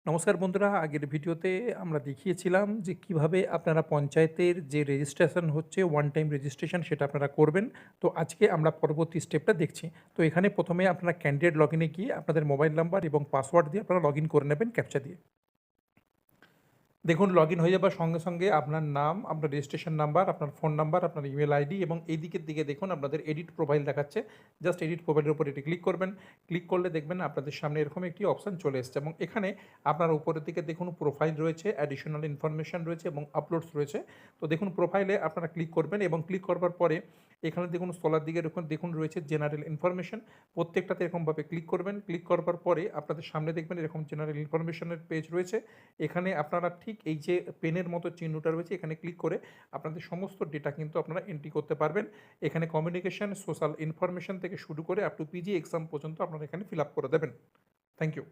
নমস্কার বন্ধুরা, আগের ভিডিওতে আমরা দেখিয়েছিলাম যে কিভাবে আপনারা পঞ্চায়েতের যে রেজিস্ট্রেশন হচ্ছে ওয়ান টাইম রেজিস্ট্রেশন সেটা আপনারা করবেন। তো আজকে আমরা পরবর্তী স্টেপটা দেখছি। তো এখানে প্রথমে আপনারা ক্যান্ডিডেট লগইনে গিয়ে আপনাদের মোবাইল নাম্বার এবং পাসওয়ার্ড দিয়ে আপনারা লগইন করে নেবেন ক্যাপচা দিয়ে। দেখুন লগইন হয়ে যাবার সঙ্গে সঙ্গে আপনার নাম, আপনার রেজিস্ট্রেশন নাম্বার, আপনার ফোন নাম্বার, আপনার ইমেল আইডি এবং এই দিকের দিকে দেখুন আপনাদের এডিট প্রোফাইল দেখাচ্ছে। জাস্ট এডিট প্রোফাইলের উপর এটি ক্লিক করবেন। ক্লিক করলে দেখবেন আপনাদের সামনে এরকম একটি অপশান চলে এসছে এবং এখানে আপনার উপরের দিকে দেখুন প্রোফাইল রয়েছে, অ্যাডিশনাল ইনফরমেশন রয়েছে এবং আপলোডস রয়েছে। তো দেখুন প্রোফাইলে আপনারা ক্লিক করবেন এবং ক্লিক করবার পরে এখানে দেখুন তলার দিকে দেখুন রয়েছে জেনারেল ইনফরমেশন। প্রত্যেকটাতে এরকমভাবে ক্লিক করবেন। ক্লিক করবার পরে আপনাদের সামনে দেখবেন এরকম জেনারেল ইনফরমেশনের পেজ রয়েছে। এখানে আপনারা ঠিক এই যে পেনের মতো চিহ্নটা রয়েছে এখানে ক্লিক করে আপনাদের সমস্ত ডেটা কিন্তু আপনারা এন্ট্রি করতে পারবেন। এখানে কমিউনিকেশন, সোশ্যাল ইনফরমেশন থেকে শুরু করে আপ টু পিজি এক্সাম পর্যন্ত আপনারা এখানে ফিল আপ করে দেবেন। Thank you.